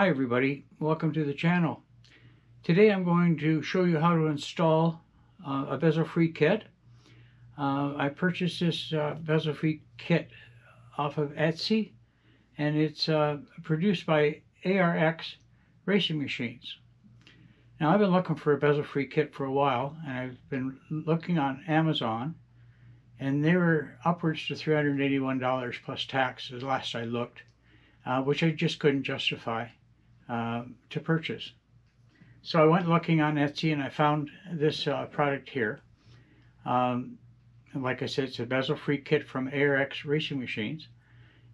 Hi everybody, welcome to the channel. Today I'm going to show you how to install a Bezel Free Kit. I purchased this Bezel Free Kit off of Etsy, and it's produced by ARX Racing Machines. Now I've been looking for a Bezel Free Kit for a while, and I've been looking on Amazon, and they were upwards to $381 plus tax the last I looked, which I just couldn't justify to purchase. So I went looking on Etsy and I found this product here. Like I said, it's a Bezel Free Kit from ARX Racing Machines,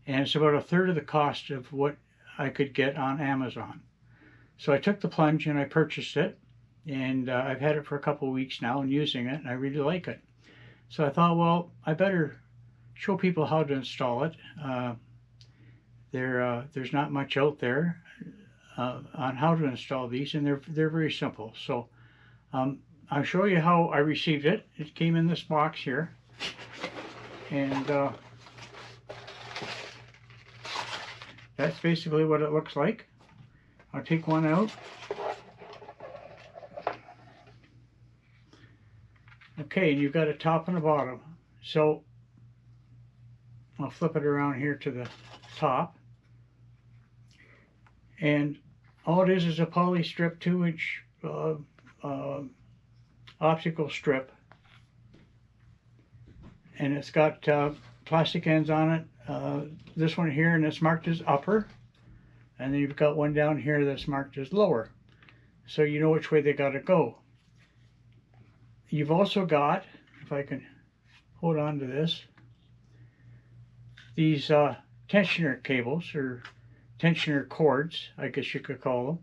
and it's about a third of the cost of what I could get on Amazon. So I took the plunge and I purchased it, and I've had it for a couple of weeks now and using it, and I really like it. So I thought, well, I better show people how to install it. There's not much out there on how to install these, and they're very simple. So I'll show you how I received it. It came in this box here, and that's basically what it looks like. I'll take one out. Okay, and you've got a top and a bottom. So I'll flip it around here to the top. And all it is a poly strip 2-inch optical strip, and it's got plastic ends on it. This one here, and it's marked as upper, and then you've got one down here that's marked as lower, so you know which way they got to go. You've also got, if I can hold on to this, these tensioner cables, or tensioner cords, I guess you could call them,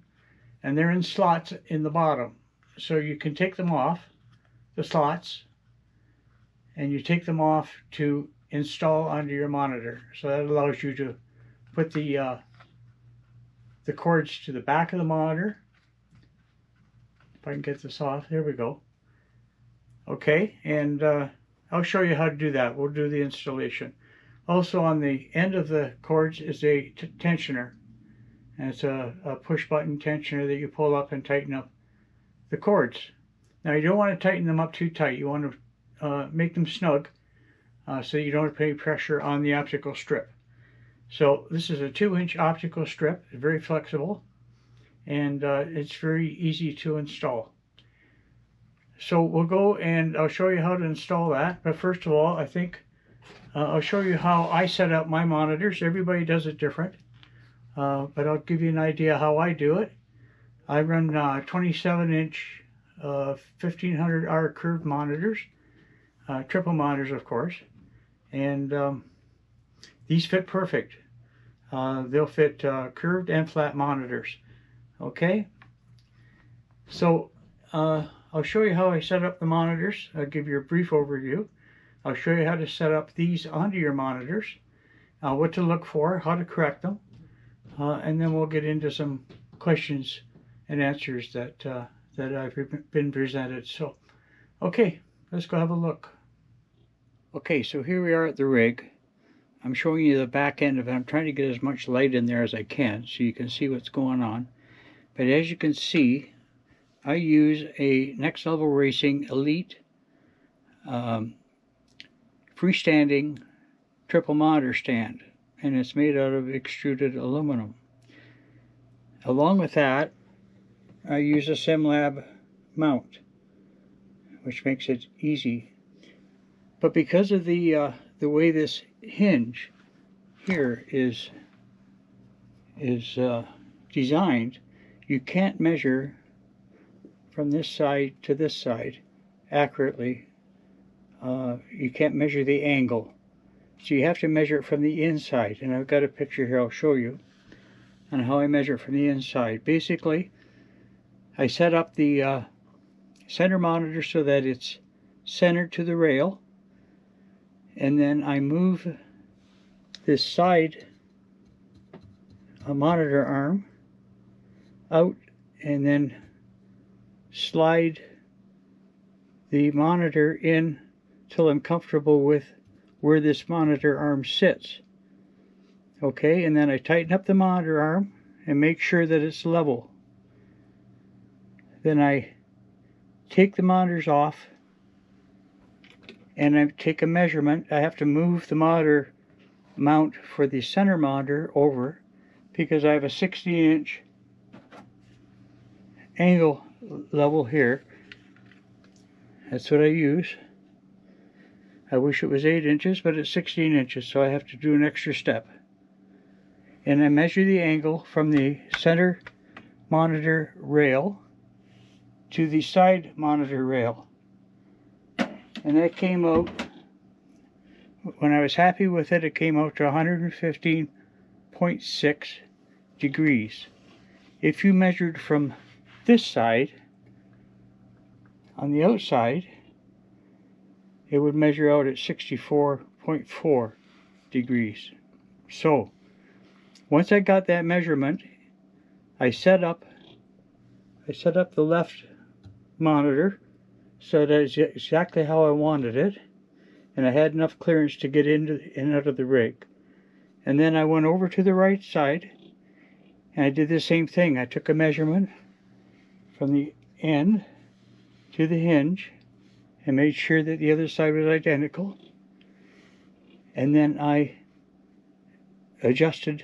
and they're in slots in the bottom, so you can take them off the slots, and you take them off to install onto your monitor. So that allows you to put the cords to the back of the monitor. If I can get this off, there we go. Okay, and I'll show you how to do that. We'll do the installation. Also on the end of the cords is a tensioner, and it's a push button tensioner that you pull up and tighten up the cords. Now you don't want to tighten them up too tight. You want to make them snug so you don't put any pressure on the optical strip. So this is a 2-inch optical strip. It's very flexible, and it's very easy to install. So we'll go and I'll show you how to install that. But first of all, I think I'll show you how I set up my monitors. Everybody does it different, but I'll give you an idea how I do it. I run 27-inch 1500R curved monitors, triple monitors of course, and these fit perfect. They'll fit curved and flat monitors. Okay, so I'll show you how I set up the monitors. I'll give you a brief overview. I'll show you how to set up these onto your monitors, what to look for, how to correct them, and then we'll get into some questions and answers that I've been presented. So, okay, let's go have a look. Okay, so here we are at the rig. I'm showing you the back end of it. I'm trying to get as much light in there as I can so you can see what's going on. But as you can see, I use a Next Level Racing Elite freestanding triple monitor stand, and it's made out of extruded aluminum. Along with that, I use a SimLab mount, which makes it easy. But because of the way this hinge here is designed, you can't measure from this side to this side accurately. You can't measure the angle, so you have to measure it from the inside, and I've got a picture here I'll show you on how I measure it from the inside. Basically, I set up the center monitor so that it's centered to the rail, and then I move this side monitor arm out and then slide the monitor in till I'm comfortable with where this monitor arm sits. Okay, and then I tighten up the monitor arm and make sure that it's level. Then I take the monitors off and I take a measurement. I have to move the monitor mount for the center monitor over because I have a 16-inch angle level here. That's what I use. I wish it was 8 inches, but it's 16 inches, so I have to do an extra step. And I measure the angle from the center monitor rail to the side monitor rail. And that came out, when I was happy with it, it came out to 115.6 degrees. If you measured from this side, on the outside, it would measure out at 64.4 degrees. So, once I got that measurement, I set up the left monitor so that it's exactly how I wanted it, and I had enough clearance to get in and out of the rig. And then I went over to the right side and I did the same thing. I took a measurement from the end to the hinge and made sure that the other side was identical, and then I adjusted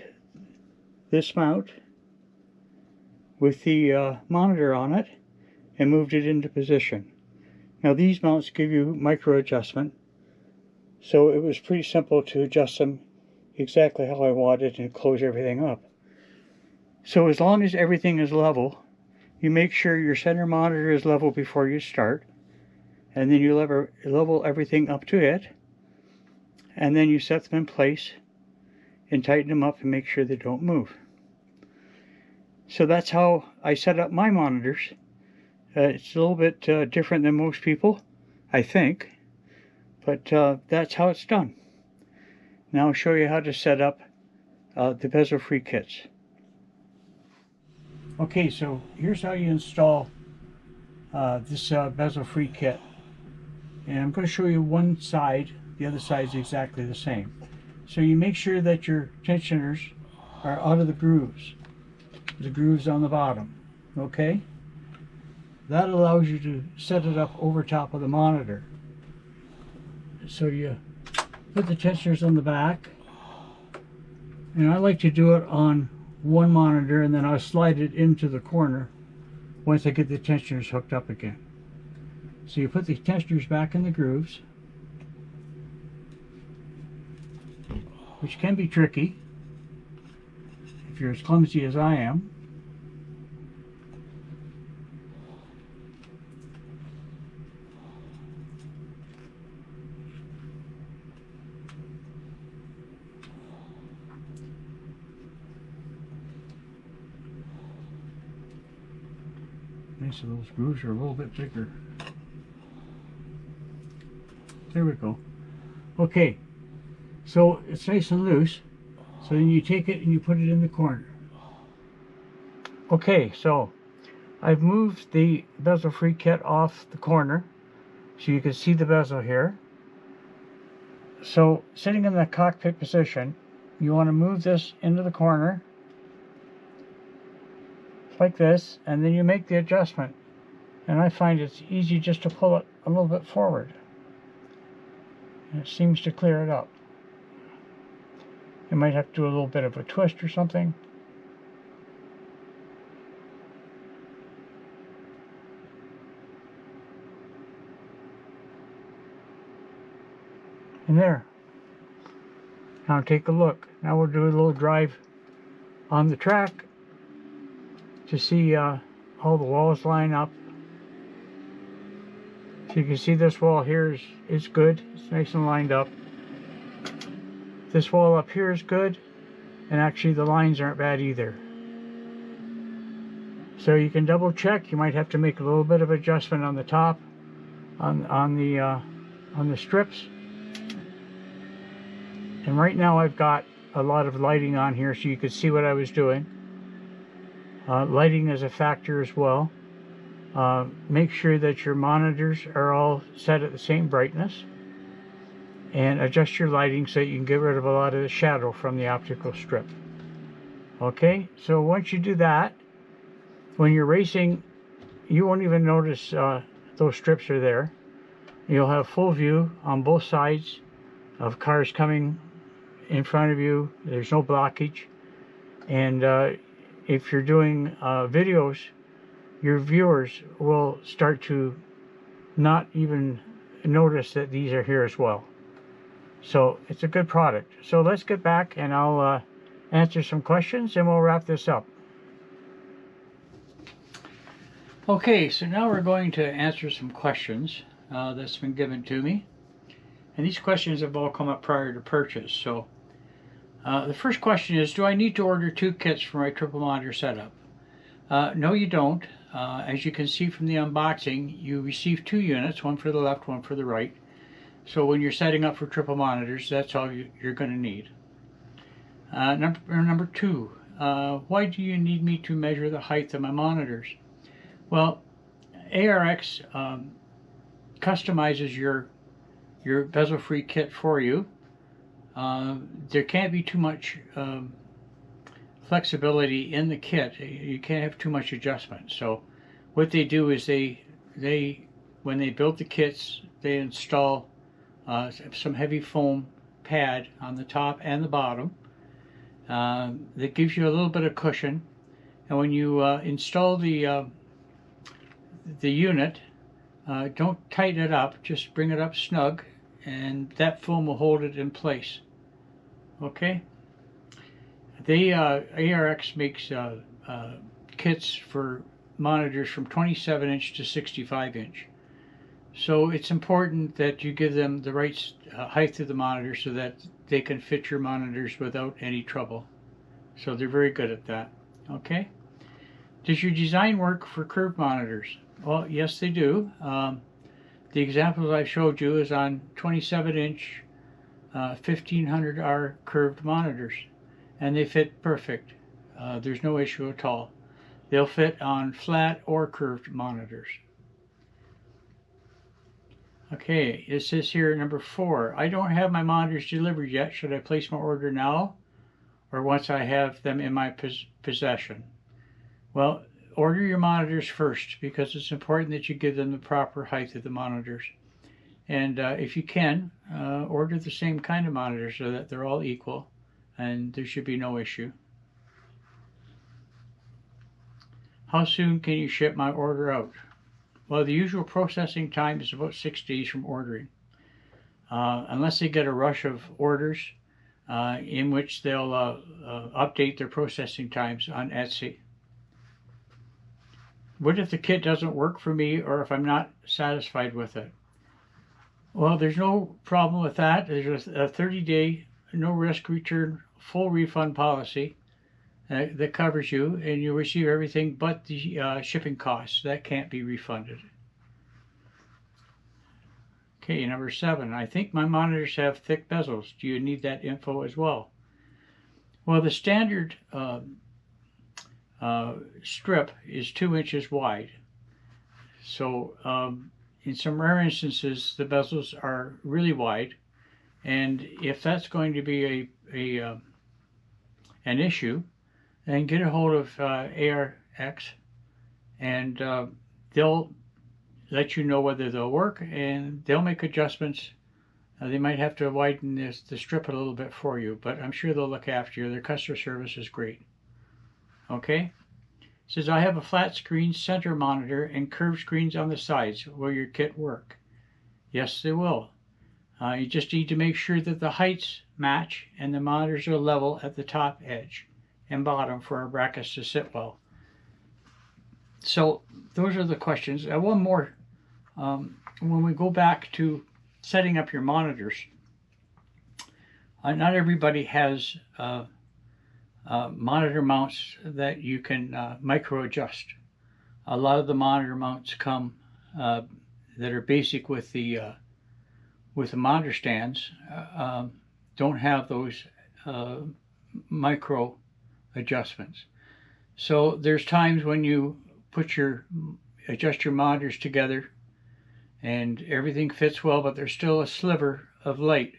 this mount with the monitor on it and moved it into position. Now these mounts give you micro adjustment, so it was pretty simple to adjust them exactly how I wanted and close everything up. So as long as everything is level, you make sure your center monitor is level before you start, and then you level everything up to it, and then you set them in place and tighten them up and make sure they don't move. So that's how I set up my monitors. It's a little bit different than most people, I think, but that's how it's done. Now I'll show you how to set up the Bezel Free Kits. Okay, so here's how you install this Bezel Free Kit. And I'm going to show you one side, the other side is exactly the same. So you make sure that your tensioners are out of the grooves on the bottom, okay? That allows you to set it up over top of the monitor. So you put the tensioners on the back, and I like to do it on one monitor, and then I'll slide it into the corner once I get the tensioners hooked up again. So you put the tensioners back in the grooves, which can be tricky if you're as clumsy as I am. Nice, so those grooves are a little bit bigger. There we go. Okay, so it's nice and loose. So then you take it and you put it in the corner. Okay, so I've moved the Bezel Free Kit off the corner so you can see the bezel here. So sitting in the cockpit position, you want to move this into the corner like this, and then you make the adjustment. And I find it's easy just to pull it a little bit forward. And it seems to clear it up. You might have to do a little bit of a twist or something. And there. Now take a look. Now we'll do a little drive on the track to see how the walls line up. So you can see this wall here is good. It's nice and lined up. This wall up here is good, and actually the lines aren't bad either. So you can double check. You might have to make a little bit of adjustment on the top, on the strips. And right now I've got a lot of lighting on here so you can see what I was doing. Lighting is a factor as well. Make sure that your monitors are all set at the same brightness, and adjust your lighting so you can get rid of a lot of the shadow from the optical strip. Okay, so once you do that, when you're racing, you won't even notice those strips are there. You'll have full view on both sides of cars coming in front of you. There's no blockage. And if you're doing videos, your viewers will start to not even notice that these are here as well. So it's a good product. So let's get back and I'll answer some questions and we'll wrap this up. Okay, so now we're going to answer some questions that's been given to me. And these questions have all come up prior to purchase. So the first question is, do I need to order 2 kits for my triple monitor setup? No, you don't. As you can see from the unboxing, you receive 2 units, one for the left, one for the right. So when you're setting up for triple monitors, that's all you're going to need. Number 2, why do you need me to measure the height of my monitors? Well, ARX customizes your Bezel Free Kit for you. There can't be too much flexibility in the kit. You can't have too much adjustment. So what they do is they when they build the kits, they install some heavy foam pad on the top and the bottom that gives you a little bit of cushion. And when you install the unit, don't tighten it up, just bring it up snug, and that foam will hold it in place. Okay? ARX makes kits for monitors from 27-inch to 65-inch. So it's important that you give them the right height of the monitor so that they can fit your monitors without any trouble. So they're very good at that. Okay? Does your design work for curved monitors? Well, yes, they do. The examples I showed you is on 27-inch 1500R curved monitors, and they fit perfect. There's no issue at all. They'll fit on flat or curved monitors. Okay, it says here number 4, I don't have my monitors delivered yet. Should I place my order now or once I have them in my possession? Well, order your monitors first because it's important that you give them the proper height of the monitors. And if you can, order the same kind of monitor so that they're all equal and there should be no issue. How soon can you ship my order out? Well, the usual processing time is about 6 days from ordering. Unless they get a rush of orders in which they'll update their processing times on Etsy. What if the kit doesn't work for me or if I'm not satisfied with it? Well, there's no problem with that. There's a 30-day no risk return full refund policy that covers you, and you'll receive everything but the shipping costs. That can't be refunded. Okay, number 7. I think my monitors have thick bezels. Do you need that info as well? Well, the standard strip is 2 inches wide. So in some rare instances, the bezels are really wide, and if that's going to be an issue, then get a hold of ARX, and they'll let you know whether they'll work, and they'll make adjustments. They might have to widen the strip a little bit for you, but I'm sure they'll look after you. Their customer service is great. Okay? It says, I have a flat screen center monitor and curved screens on the sides. Will your kit work? Yes, they will. You just need to make sure that the heights match and the monitors are level at the top edge and bottom for our brackets to sit well. So those are the questions. One more. When we go back to setting up your monitors, not everybody has monitor mounts that you can micro adjust. A lot of the monitor mounts come that are basic with the monitor stands don't have those micro adjustments. So there's times when you adjust your monitors together and everything fits well, but there's still a sliver of light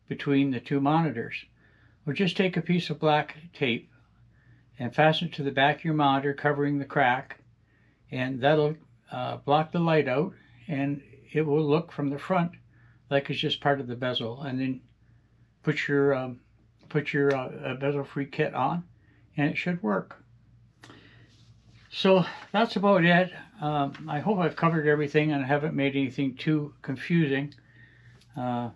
between the two monitors. Well, just take a piece of black tape and fasten it to the back of your monitor, covering the crack, and that'll block the light out, and it will look from the front like it's just part of the bezel. And then put your Bezel Free Kit on, and it should work. So that's about it. I hope I've covered everything and I haven't made anything too confusing. Some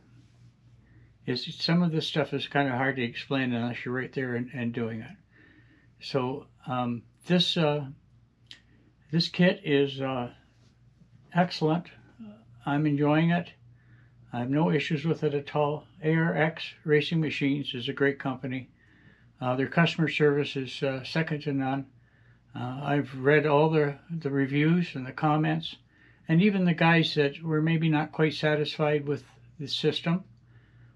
of this stuff is kind of hard to explain unless you're right there and doing it. So this kit is excellent. I'm enjoying it. I have no issues with it at all. ARX Racing Machines is a great company. Their customer service is second to none. I've read all the reviews and the comments, and even the guys that were maybe not quite satisfied with the system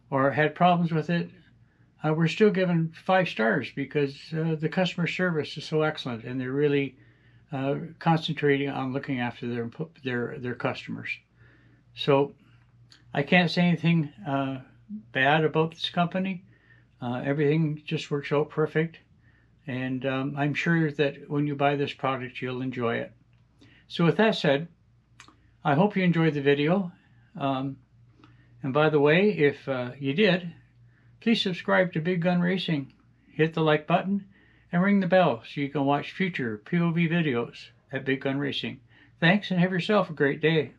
or had problems with it, were still given 5 stars because the customer service is so excellent, and they're really concentrating on looking after their customers. So I can't say anything bad about this company. Everything just works out perfect, and I'm sure that when you buy this product you'll enjoy it. So with that said, I hope you enjoyed the video, and by the way, if you did, please subscribe to Big Gun Racing, hit the like button, and ring the bell so you can watch future POV videos at Big Gun Racing. Thanks, and have yourself a great day.